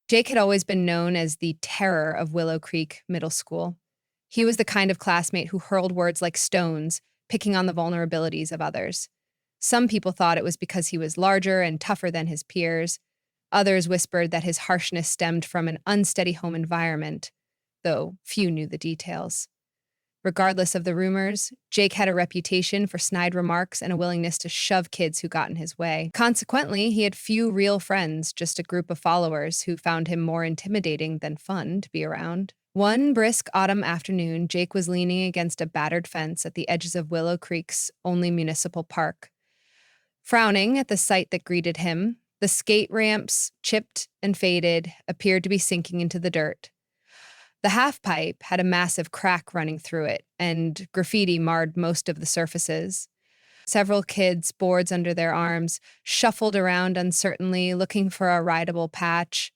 Jake had always been known as the terror of Willow Creek Middle School. He was the kind of classmate who hurled words like stones, picking on the vulnerabilities of others. Some people thought it was because he was larger and tougher than his peers. Others whispered that his harshness stemmed from an unsteady home environment, though few knew the details. Regardless of the rumors, Jake had a reputation for snide remarks and a willingness to shove kids who got in his way. Consequently, he had few real friends, just a group of followers who found him more intimidating than fun to be around. One brisk autumn afternoon, Jake was leaning against a battered fence at the edges of Willow Creek's only municipal park. Frowning at the sight that greeted him, the skate ramps, chipped and faded, appeared to be sinking into the dirt. The half pipe had a massive crack running through it, and graffiti marred most of the surfaces. Several kids, boards under their arms, shuffled around uncertainly, looking for a rideable patch.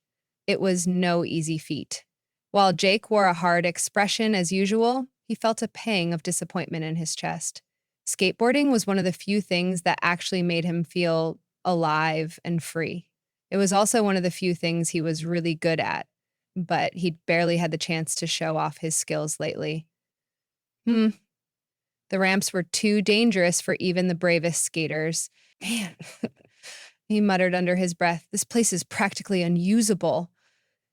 It was no easy feat. While Jake wore a hard expression as usual, he felt a pang of disappointment in his chest. Skateboarding was one of the few things that actually made him feel alive and free. It was also one of the few things he was really good at, but he'd barely had the chance to show off his skills lately. The ramps were too dangerous for even the bravest skaters. Man, he muttered under his breath, this place is practically unusable.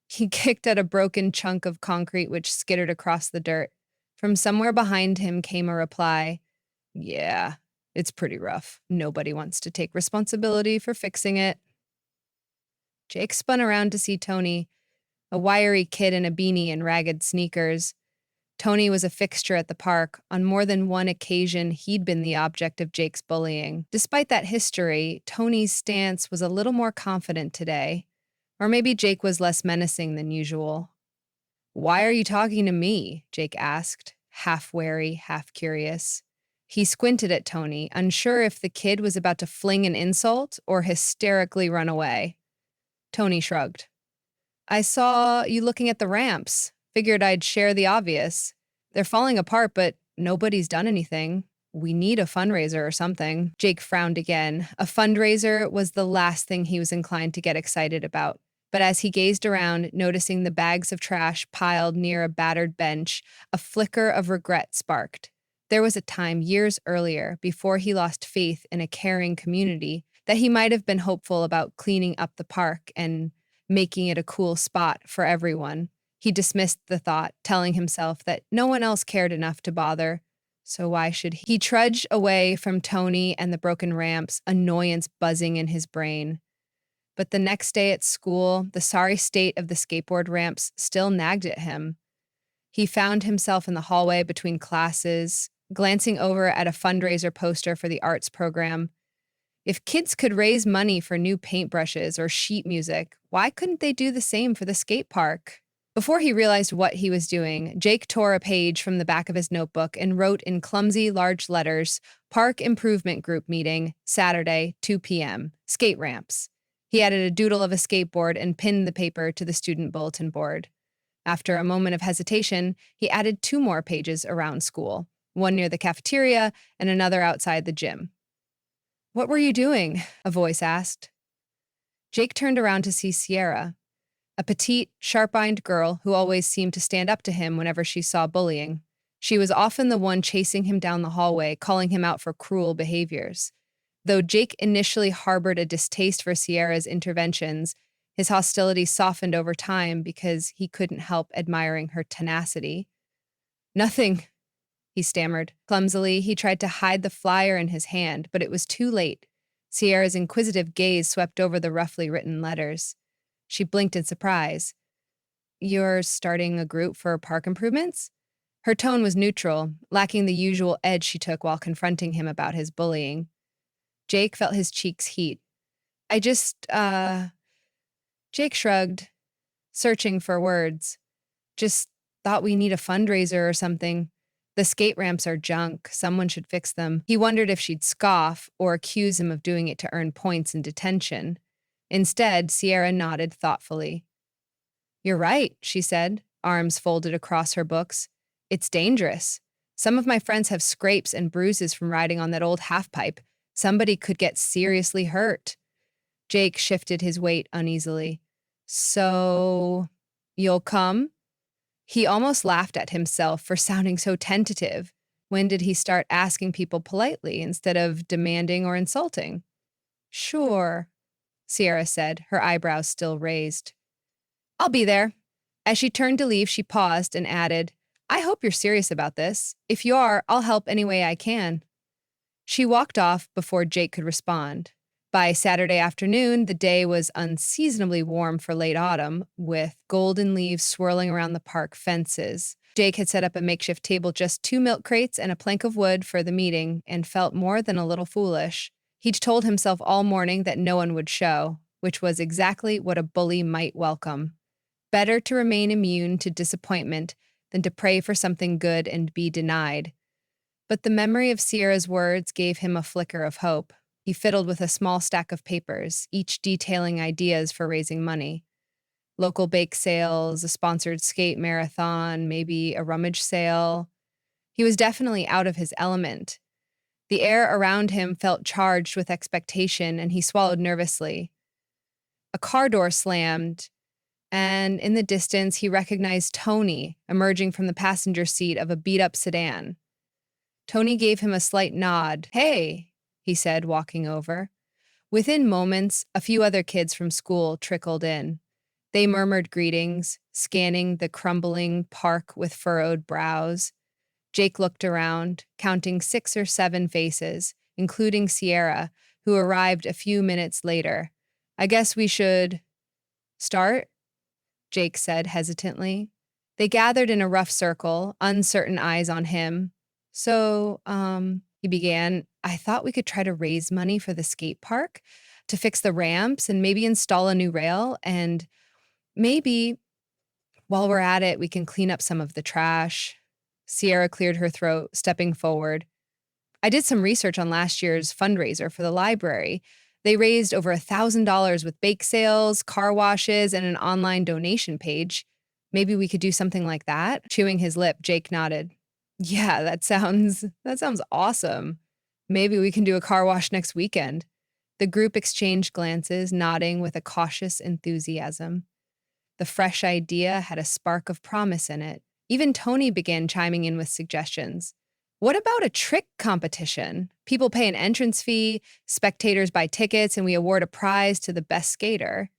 He kicked at a broken chunk of concrete which skittered across the dirt. From somewhere behind him came a reply, yeah, it's pretty rough. Nobody wants to take responsibility for fixing it. Jake spun around to see Tony, a wiry kid in a beanie and ragged sneakers. Tony was a fixture at the park. On more than one occasion, he'd been the object of Jake's bullying. Despite that history, Tony's stance was a little more confident today. Or maybe Jake was less menacing than usual. Why are you talking to me? Jake asked, half wary, half curious. He squinted at Tony, unsure if the kid was about to fling an insult or hysterically run away. Tony shrugged. I saw you looking at the ramps. Figured I'd share the obvious. They're falling apart, but nobody's done anything. We need a fundraiser or something. Jake frowned again. A fundraiser was the last thing he was inclined to get excited about. But as he gazed around, noticing the bags of trash piled near a battered bench, a flicker of regret sparked. There was a time years earlier, before he lost faith in a caring community, that he might have been hopeful about cleaning up the park and making it a cool spot for everyone. He dismissed the thought, telling himself that no one else cared enough to bother, so why should he? He trudged away from Tony and the broken ramps, annoyance buzzing in his brain. But the next day at school, the sorry state of the skateboard ramps still nagged at him. He found himself in the hallway between classes, glancing over at a fundraiser poster for the arts program. If kids could raise money for new paintbrushes or sheet music, why couldn't they do the same for the skate park? Before he realized what he was doing, Jake tore a page from the back of his notebook and wrote in clumsy, large letters, Park Improvement Group meeting, Saturday, 2 p.m., skate ramps. He added a doodle of a skateboard and pinned the paper to the student bulletin board. After a moment of hesitation, he added 2 more pages around school, one near the cafeteria and another outside the gym. What were you doing? A voice asked. Jake turned around to see Sierra, a petite, sharp-eyed girl who always seemed to stand up to him whenever she saw bullying. She was often the one chasing him down the hallway, calling him out for cruel behaviors. Though Jake initially harbored a distaste for Sierra's interventions, his hostility softened over time because he couldn't help admiring her tenacity. Nothing, he stammered. Clumsily, he tried to hide the flyer in his hand, but it was too late. Sierra's inquisitive gaze swept over the roughly written letters. She blinked in surprise. You're starting a group for park improvements? Her tone was neutral, lacking the usual edge she took while confronting him about his bullying. Jake felt his cheeks heat. Jake shrugged, searching for words. Just thought we need a fundraiser or something. The skate ramps are junk. Someone should fix them. He wondered if she'd scoff or accuse him of doing it to earn points in detention. Instead, Sierra nodded thoughtfully. You're right, she said, arms folded across her books. It's dangerous. Some of my friends have scrapes and bruises from riding on that old half-pipe. Somebody could get seriously hurt. Jake shifted his weight uneasily. So, you'll come? He almost laughed at himself for sounding so tentative. When did he start asking people politely instead of demanding or insulting? Sure, Sierra said, her eyebrows still raised. I'll be there. As she turned to leave, she paused and added, I hope you're serious about this. If you are, I'll help any way I can. She walked off before Jake could respond. By Saturday afternoon, the day was unseasonably warm for late autumn, with golden leaves swirling around the park fences. Jake had set up a makeshift table, just two milk crates and a plank of wood for the meeting, and felt more than a little foolish. He'd told himself all morning that no one would show, which was exactly what a bully might welcome. Better to remain immune to disappointment than to pray for something good and be denied. But the memory of Sierra's words gave him a flicker of hope. He fiddled with a small stack of papers, each detailing ideas for raising money. Local bake sales, a sponsored skate marathon, maybe a rummage sale. He was definitely out of his element. The air around him felt charged with expectation, and he swallowed nervously. A car door slammed, and in the distance, he recognized Tony emerging from the passenger seat of a beat-up sedan. Tony gave him a slight nod. Hey, he said, walking over. Within moments, a few other kids from school trickled in. They murmured greetings, scanning the crumbling park with furrowed brows. Jake looked around, counting 6 or 7 faces, including Sierra, who arrived a few minutes later. I guess we should start, Jake said hesitantly. They gathered in a rough circle, uncertain eyes on him. He began, I thought we could try to raise money for the skate park, to fix the ramps and maybe install a new rail, and maybe while we're at it, we can clean up some of the trash. Sierra cleared her throat, stepping forward. I did some research on last year's fundraiser for the library. They raised over $1,000 with bake sales, car washes, and an online donation page. Maybe we could do something like that? Chewing his lip, Jake nodded. Yeah, that sounds awesome. Maybe we can do a car wash next weekend. The group exchanged glances, nodding with a cautious enthusiasm. The fresh idea had a spark of promise in it. Even Tony began chiming in with suggestions. What about a trick competition? People pay an entrance fee, spectators buy tickets, and we award a prize to the best skater.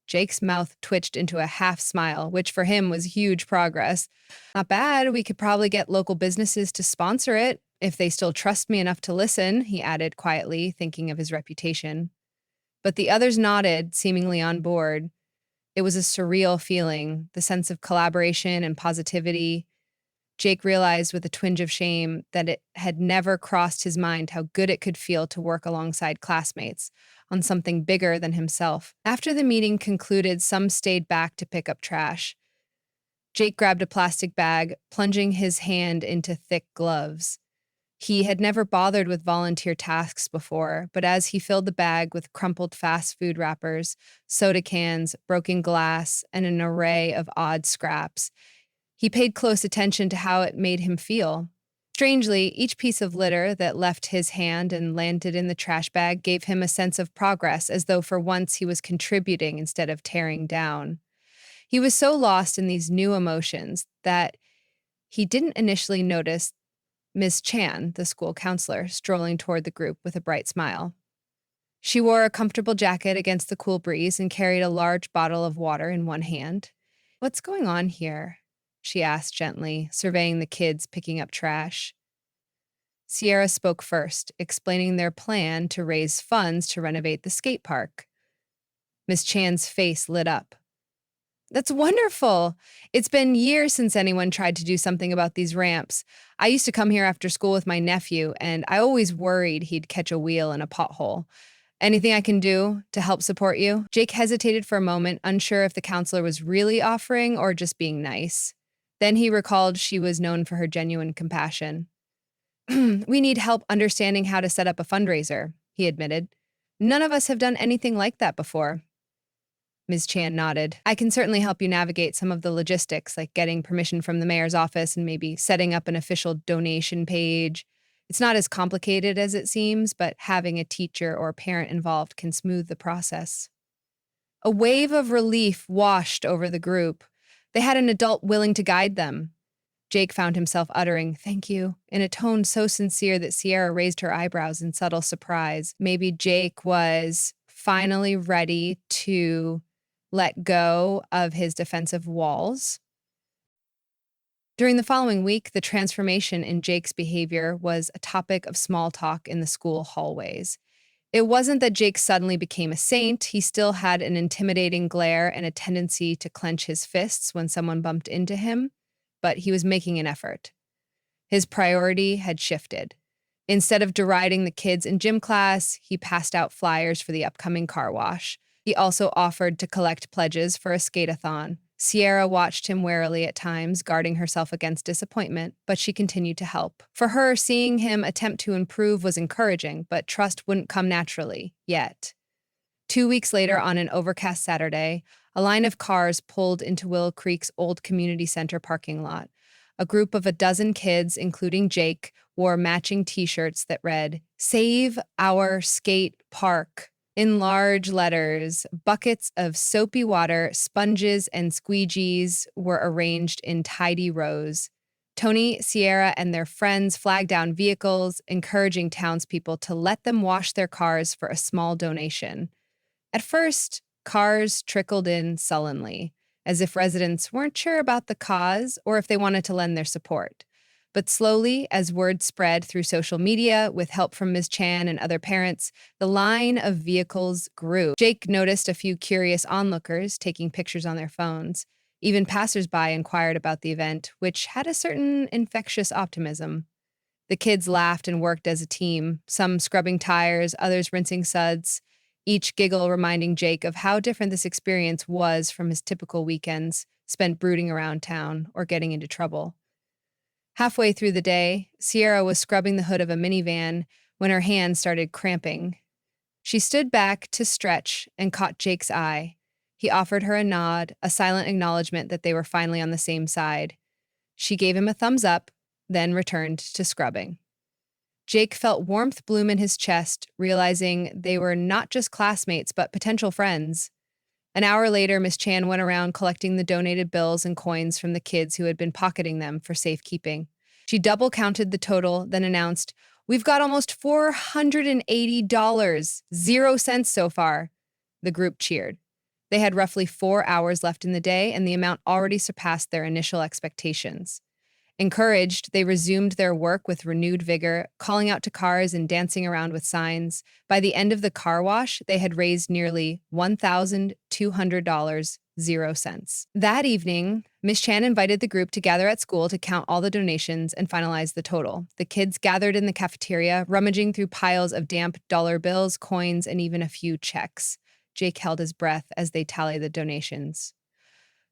Jake's mouth twitched into a half smile, which for him was huge progress. Not bad, we could probably get local businesses to sponsor it, if they still trust me enough to listen, he added quietly, thinking of his reputation. But the others nodded, seemingly on board. It was a surreal feeling, the sense of collaboration and positivity. Jake realized with a twinge of shame that it had never crossed his mind how good it could feel to work alongside classmates on something bigger than himself. After the meeting concluded, some stayed back to pick up trash. Jake grabbed a plastic bag, plunging his hand into thick gloves. He had never bothered with volunteer tasks before, but as he filled the bag with crumpled fast food wrappers, soda cans, broken glass, and an array of odd scraps, he paid close attention to how it made him feel. Strangely, each piece of litter that left his hand and landed in the trash bag gave him a sense of progress, as though for once he was contributing instead of tearing down. He was so lost in these new emotions that he didn't initially notice Miss Chan, the school counselor, strolling toward the group with a bright smile. She wore a comfortable jacket against the cool breeze and carried a large bottle of water in one hand. What's going on here? She asked gently, surveying the kids picking up trash. Sierra spoke first, explaining their plan to raise funds to renovate the skate park. Miss Chan's face lit up. That's wonderful. It's been years since anyone tried to do something about these ramps. I used to come here after school with my nephew, and I always worried he'd catch a wheel in a pothole. Anything I can do to help support you? Jake hesitated for a moment, unsure if the counselor was really offering or just being nice. Then he recalled she was known for her genuine compassion. We need help understanding how to set up a fundraiser, he admitted. None of us have done anything like that before. Ms. Chan nodded. I can certainly help you navigate some of the logistics, like getting permission from the mayor's office and maybe setting up an official donation page. It's not as complicated as it seems, but having a teacher or parent involved can smooth the process. A wave of relief washed over the group. They had an adult willing to guide them. Jake found himself uttering, "Thank you," in a tone so sincere that Sierra raised her eyebrows in subtle surprise. Maybe Jake was finally ready to let go of his defensive walls. During the following week, the transformation in Jake's behavior was a topic of small talk in the school hallways. It wasn't that Jake suddenly became a saint. He still had an intimidating glare and a tendency to clench his fists when someone bumped into him, but he was making an effort. His priority had shifted. Instead of deriding the kids in gym class, he passed out flyers for the upcoming car wash. He also offered to collect pledges for a skate-a-thon. Sierra watched him warily at times, guarding herself against disappointment, but she continued to help. For her, seeing him attempt to improve was encouraging, but trust wouldn't come naturally, yet. 2 weeks later, on an overcast Saturday, a line of cars pulled into Willow Creek's old community center parking lot. A group of a dozen kids, including Jake, wore matching t-shirts that read, "Save Our Skate Park." In large letters, buckets of soapy water, sponges, and squeegees were arranged in tidy rows. Tony, Sierra, and their friends flagged down vehicles, encouraging townspeople to let them wash their cars for a small donation. At first, cars trickled in sullenly, as if residents weren't sure about the cause or if they wanted to lend their support. But slowly, as word spread through social media with help from Ms. Chan and other parents, the line of vehicles grew. Jake noticed a few curious onlookers taking pictures on their phones. Even passersby inquired about the event, which had a certain infectious optimism. The kids laughed and worked as a team, some scrubbing tires, others rinsing suds, each giggle reminding Jake of how different this experience was from his typical weekends spent brooding around town or getting into trouble. Halfway through the day, Sierra was scrubbing the hood of a minivan when her hand started cramping. She stood back to stretch and caught Jake's eye. He offered her a nod, a silent acknowledgement that they were finally on the same side. She gave him a thumbs up, then returned to scrubbing. Jake felt warmth bloom in his chest, realizing they were not just classmates, but potential friends. An hour later, Miss Chan went around collecting the donated bills and coins from the kids who had been pocketing them for safekeeping. She double counted the total, then announced, "We've got almost $480, 0 cents so far." The group cheered. They had roughly 4 hours left in the day, and the amount already surpassed their initial expectations. Encouraged, they resumed their work with renewed vigor, calling out to cars and dancing around with signs. By the end of the car wash, they had raised nearly $1,200, 0 cents. That evening, Miss Chan invited the group to gather at school to count all the donations and finalize the total. The kids gathered in the cafeteria, rummaging through piles of damp dollar bills, coins, and even a few checks. Jake held his breath as they tallied the donations.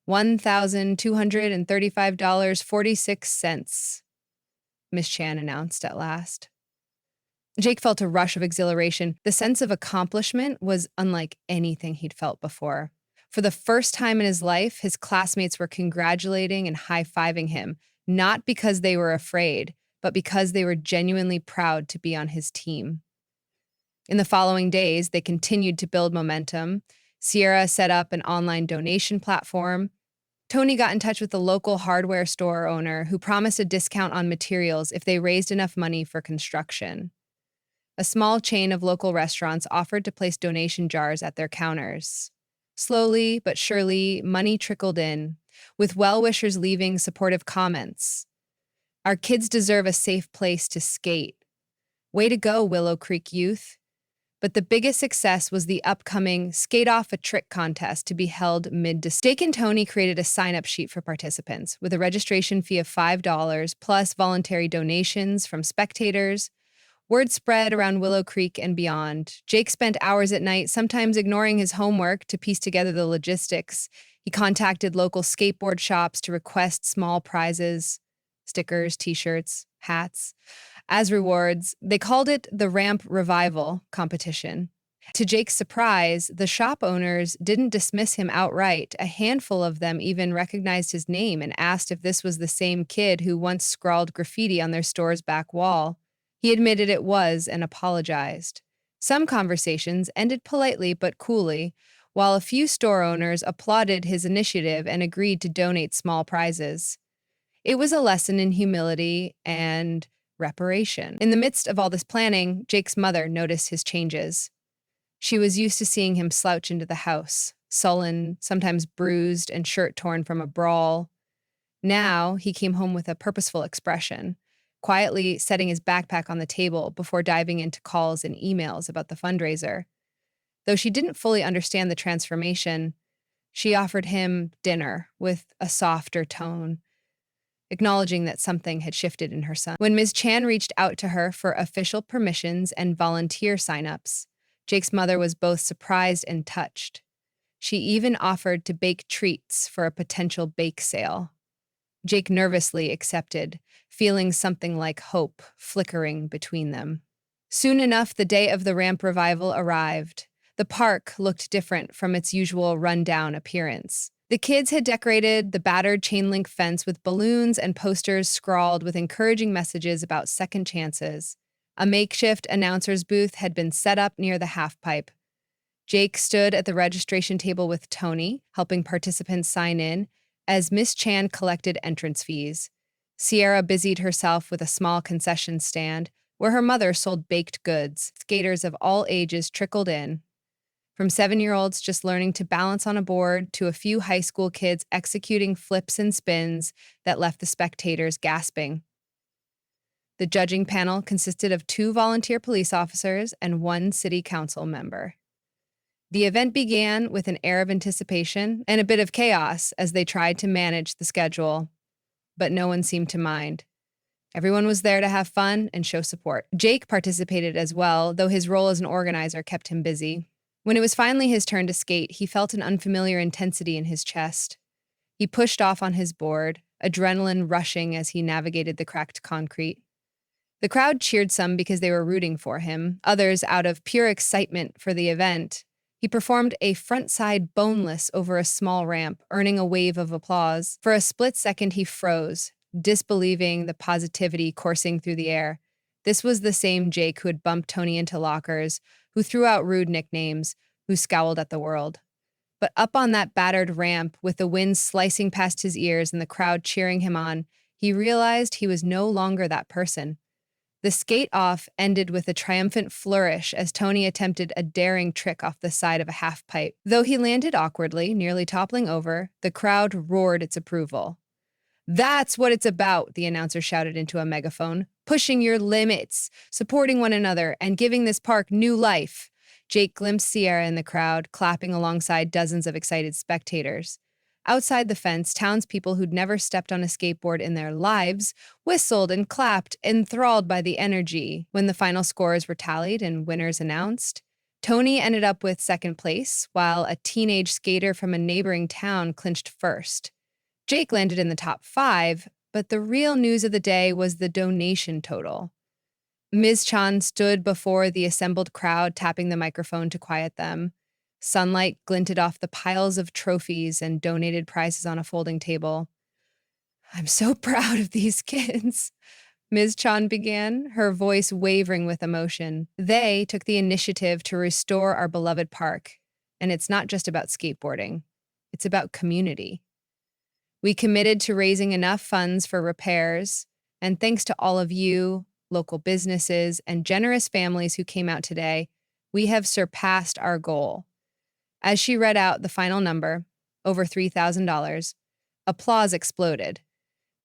$1,235.46, Miss Chan announced at last. Jake felt a rush of exhilaration. The sense of accomplishment was unlike anything he'd felt before. For the first time in his life, his classmates were congratulating and high-fiving him, not because they were afraid, but because they were genuinely proud to be on his team. In the following days, they continued to build momentum. Sierra set up an online donation platform. Tony got in touch with the local hardware store owner who promised a discount on materials if they raised enough money for construction. A small chain of local restaurants offered to place donation jars at their counters. Slowly but surely, money trickled in, with well-wishers leaving supportive comments. "Our kids deserve a safe place to skate. Way to go, Willow Creek youth." But the biggest success was the upcoming Skate Off a Trick contest to be held mid-December. Jake and Tony created a sign-up sheet for participants with a registration fee of $5 plus voluntary donations from spectators. Word spread around Willow Creek and beyond. Jake spent hours at night, sometimes ignoring his homework, to piece together the logistics. He contacted local skateboard shops to request small prizes, stickers, t-shirts, hats. As rewards, they called it the Ramp Revival competition. To Jake's surprise, the shop owners didn't dismiss him outright. A handful of them even recognized his name and asked if this was the same kid who once scrawled graffiti on their store's back wall. He admitted it was and apologized. Some conversations ended politely but coolly. while a few store owners applauded his initiative and agreed to donate small prizes. It was a lesson in humility and reparation. In the midst of all this planning, Jake's mother noticed his changes. She was used to seeing him slouch into the house, sullen, sometimes bruised, and shirt torn from a brawl. Now he came home with a purposeful expression, quietly setting his backpack on the table before diving into calls and emails about the fundraiser. Though she didn't fully understand the transformation, she offered him dinner with a softer tone, acknowledging that something had shifted in her son. When Ms. Chan reached out to her for official permissions and volunteer signups, Jake's mother was both surprised and touched. She even offered to bake treats for a potential bake sale. Jake nervously accepted, feeling something like hope flickering between them. Soon enough, the day of the ramp revival arrived. The park looked different from its usual rundown appearance. The kids had decorated the battered chain link fence with balloons and posters scrawled with encouraging messages about second chances. A makeshift announcer's booth had been set up near the halfpipe. Jake stood at the registration table with Tony, helping participants sign in, as Miss Chan collected entrance fees. Sierra busied herself with a small concession stand where her mother sold baked goods. Skaters of all ages trickled in, from 7-year-olds just learning to balance on a board to a few high school kids executing flips and spins that left the spectators gasping. The judging panel consisted of 2 volunteer police officers and 1 city council member. The event began with an air of anticipation and a bit of chaos as they tried to manage the schedule, but no one seemed to mind. Everyone was there to have fun and show support. Jake participated as well, though his role as an organizer kept him busy. When it was finally his turn to skate, he felt an unfamiliar intensity in his chest. He pushed off on his board, adrenaline rushing as he navigated the cracked concrete. The crowd cheered some because they were rooting for him, others out of pure excitement for the event. He performed a frontside boneless over a small ramp, earning a wave of applause. For a split second, he froze, disbelieving the positivity coursing through the air. This was the same Jake who had bumped Tony into lockers, who threw out rude nicknames, who scowled at the world. But up on that battered ramp, with the wind slicing past his ears and the crowd cheering him on, he realized he was no longer that person. The skate-off ended with a triumphant flourish as Tony attempted a daring trick off the side of a half-pipe. Though he landed awkwardly, nearly toppling over, the crowd roared its approval. "That's what it's about," the announcer shouted into a megaphone. "Pushing your limits, supporting one another, and giving this park new life." Jake glimpsed Sierra in the crowd, clapping alongside dozens of excited spectators. Outside the fence, townspeople who'd never stepped on a skateboard in their lives whistled and clapped, enthralled by the energy. When the final scores were tallied and winners announced, Tony ended up with second place, while a teenage skater from a neighboring town clinched first. Jake landed in the top 5, but the real news of the day was the donation total. Ms. Chan stood before the assembled crowd, tapping the microphone to quiet them. Sunlight glinted off the piles of trophies and donated prizes on a folding table. "I'm so proud of these kids," Ms. Chan began, her voice wavering with emotion. "They took the initiative to restore our beloved park, and it's not just about skateboarding. It's about community. We committed to raising enough funds for repairs, and thanks to all of you, local businesses, and generous families who came out today, we have surpassed our goal." As she read out the final number, over $3,000, applause exploded.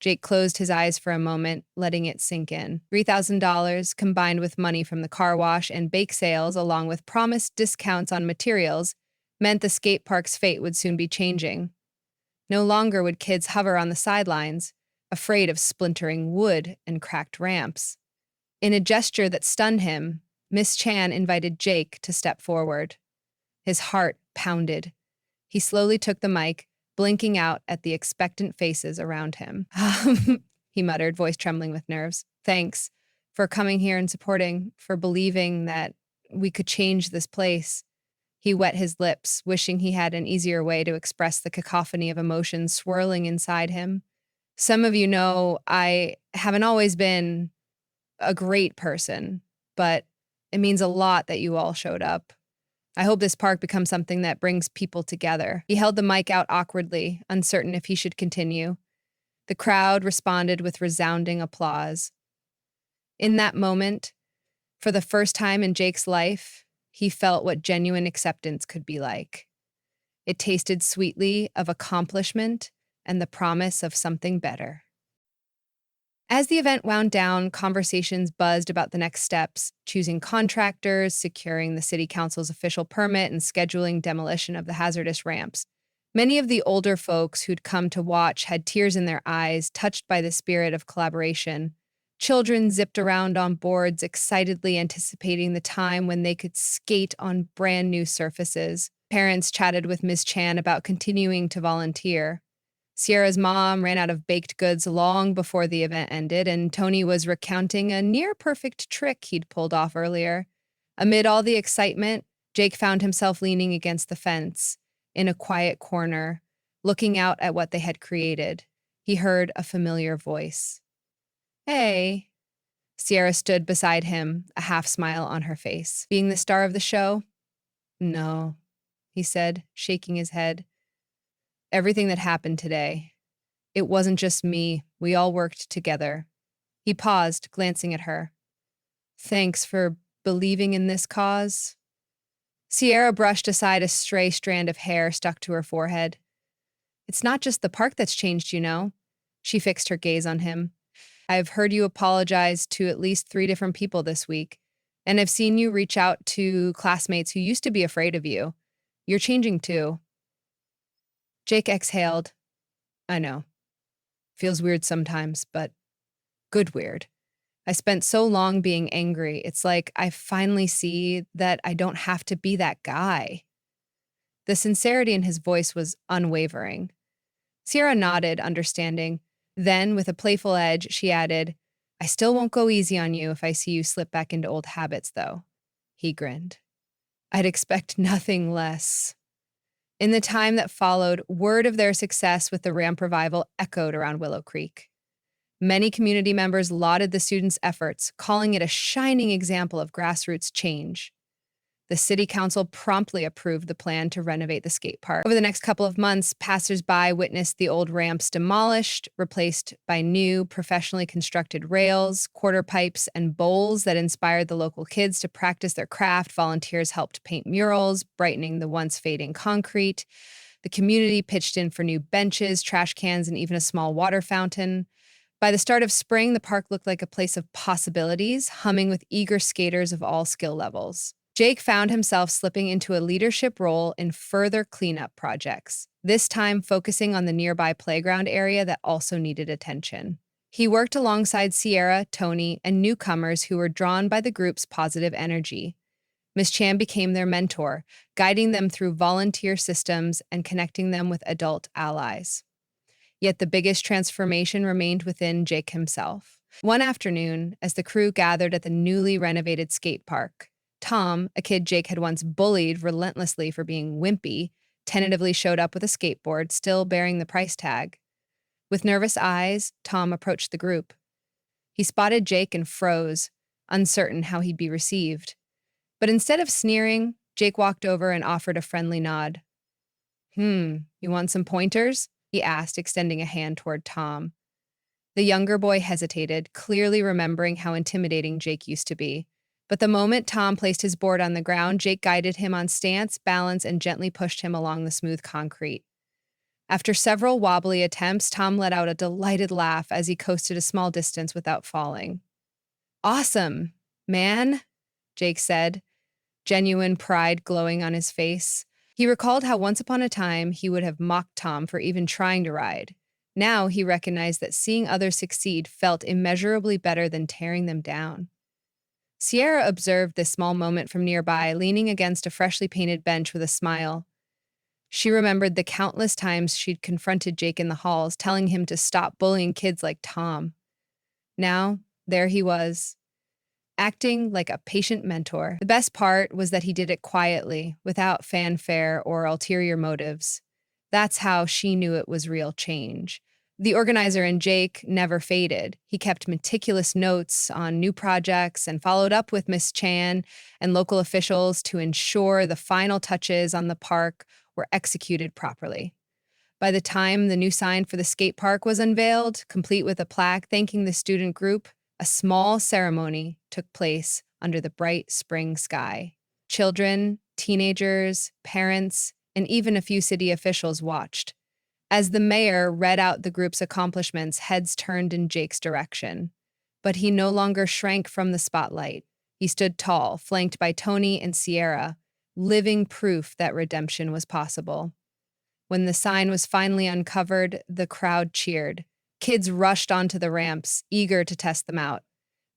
Jake closed his eyes for a moment, letting it sink in. $3,000, combined with money from the car wash and bake sales, along with promised discounts on materials, meant the skate park's fate would soon be changing. No longer would kids hover on the sidelines, afraid of splintering wood and cracked ramps. In a gesture that stunned him, Miss Chan invited Jake to step forward. His heart pounded. He slowly took the mic, blinking out at the expectant faces around him. He muttered, voice trembling with nerves. "Thanks for coming here and supporting, for believing that we could change this place." He wet his lips, wishing he had an easier way to express the cacophony of emotions swirling inside him. "Some of you know I haven't always been a great person, but it means a lot that you all showed up. I hope this park becomes something that brings people together. He held the mic out awkwardly, uncertain if he should continue. The crowd responded with resounding applause. In that moment, for the first time in Jake's life, he felt what genuine acceptance could be like. It tasted sweetly of accomplishment and the promise of something better. As the event wound down, conversations buzzed about the next steps, choosing contractors, securing the city council's official permit, and scheduling demolition of the hazardous ramps. Many of the older folks who'd come to watch had tears in their eyes, touched by the spirit of collaboration. Children zipped around on boards, excitedly anticipating the time when they could skate on brand new surfaces. Parents chatted with Ms. Chan about continuing to volunteer. Sierra's mom ran out of baked goods long before the event ended, and Tony was recounting a near-perfect trick he'd pulled off earlier. Amid all the excitement, Jake found himself leaning against the fence, in a quiet corner, looking out at what they had created. He heard a familiar voice. Hey. Sierra stood beside him, a half smile on her face. Being the star of the show? No, he said, shaking his head. Everything that happened today. It wasn't just me. We all worked together. He paused, glancing at her. Thanks for believing in this cause. Sierra brushed aside a stray strand of hair stuck to her forehead. It's not just the park that's changed, you know. She fixed her gaze on him. I've heard you apologize to at least 3 different people this week, and I've seen you reach out to classmates who used to be afraid of you. You're changing too. Jake exhaled. I know. Feels weird sometimes, but good weird. I spent so long being angry. It's like I finally see that I don't have to be that guy. The sincerity in his voice was unwavering. Sierra nodded, understanding. Then, with a playful edge, she added, I still won't go easy on you if I see you slip back into old habits, though. He grinned. I'd expect nothing less. In the time that followed, word of their success with the ramp revival echoed around Willow Creek. Many community members lauded the students' efforts, calling it a shining example of grassroots change. The city council promptly approved the plan to renovate the skate park. Over the next couple of months, passersby witnessed the old ramps demolished, replaced by new, professionally constructed rails, quarter pipes, and bowls that inspired the local kids to practice their craft. Volunteers helped paint murals, brightening the once fading concrete. The community pitched in for new benches, trash cans, and even a small water fountain. By the start of spring, the park looked like a place of possibilities, humming with eager skaters of all skill levels. Jake found himself slipping into a leadership role in further cleanup projects, this time focusing on the nearby playground area that also needed attention. He worked alongside Sierra, Tony, and newcomers who were drawn by the group's positive energy. Ms. Chan became their mentor, guiding them through volunteer systems and connecting them with adult allies. Yet the biggest transformation remained within Jake himself. One afternoon, as the crew gathered at the newly renovated skate park, Tom, a kid Jake had once bullied relentlessly for being wimpy, tentatively showed up with a skateboard, still bearing the price tag. With nervous eyes, Tom approached the group. He spotted Jake and froze, uncertain how he'd be received. But instead of sneering, Jake walked over and offered a friendly nod. You want some pointers? He asked, extending a hand toward Tom. The younger boy hesitated, clearly remembering how intimidating Jake used to be. But the moment Tom placed his board on the ground, Jake guided him on stance, balance, and gently pushed him along the smooth concrete. After several wobbly attempts, Tom let out a delighted laugh as he coasted a small distance without falling. Awesome, man, Jake said, genuine pride glowing on his face. He recalled how once upon a time he would have mocked Tom for even trying to ride. Now he recognized that seeing others succeed felt immeasurably better than tearing them down. Sierra observed this small moment from nearby, leaning against a freshly painted bench with a smile. She remembered the countless times she'd confronted Jake in the halls, telling him to stop bullying kids like Tom. Now, there he was, acting like a patient mentor. The best part was that he did it quietly, without fanfare or ulterior motives. That's how she knew it was real change. The organizer in Jake never faded. He kept meticulous notes on new projects and followed up with Miss Chan and local officials to ensure the final touches on the park were executed properly. By the time the new sign for the skate park was unveiled, complete with a plaque thanking the student group, a small ceremony took place under the bright spring sky. Children, teenagers, parents, and even a few city officials watched. As the mayor read out the group's accomplishments, heads turned in Jake's direction. But he no longer shrank from the spotlight. He stood tall, flanked by Tony and Sierra, living proof that redemption was possible. When the sign was finally uncovered, the crowd cheered. Kids rushed onto the ramps, eager to test them out.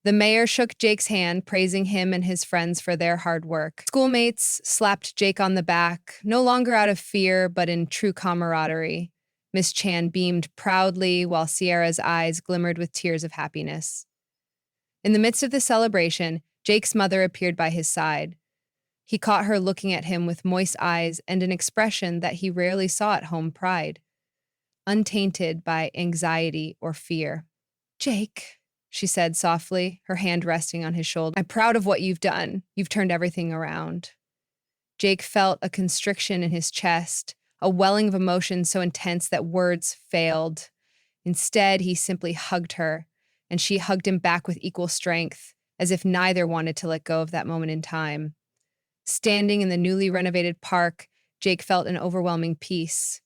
The mayor shook Jake's hand, praising him and his friends for their hard work. Schoolmates slapped Jake on the back, no longer out of fear, but in true camaraderie. Miss Chan beamed proudly, while Sierra's eyes glimmered with tears of happiness. In the midst of the celebration, Jake's mother appeared by his side. He caught her looking at him with moist eyes and an expression that he rarely saw at home: pride, untainted by anxiety or fear. "Jake," she said softly, her hand resting on his shoulder, "I'm proud of what you've done. You've turned everything around." Jake felt a constriction in his chest, a welling of emotion so intense that words failed. Instead, he simply hugged her, and she hugged him back with equal strength, as if neither wanted to let go of that moment in time. Standing in the newly renovated park, Jake felt an overwhelming peace.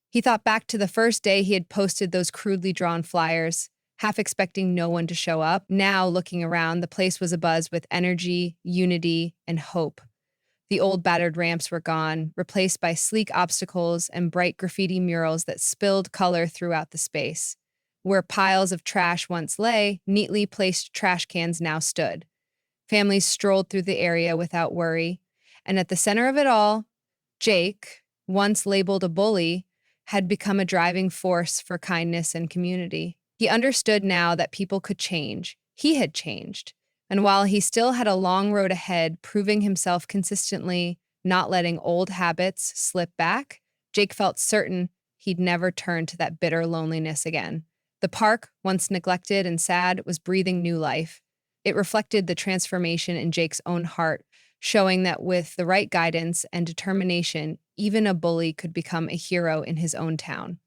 He thought back to the first day he had posted those crudely drawn flyers, half expecting no one to show up. Now, looking around, the place was abuzz with energy, unity, and hope. The old battered ramps were gone, replaced by sleek obstacles and bright graffiti murals that spilled color throughout the space. Where piles of trash once lay, neatly placed trash cans now stood. Families strolled through the area without worry, and at the center of it all, Jake, once labeled a bully, had become a driving force for kindness and community. He understood now that people could change. He had changed. And while he still had a long road ahead, proving himself consistently, not letting old habits slip back, Jake felt certain he'd never turn to that bitter loneliness again. The park, once neglected and sad, was breathing new life. It reflected the transformation in Jake's own heart, showing that with the right guidance and determination, even a bully could become a hero in his own town.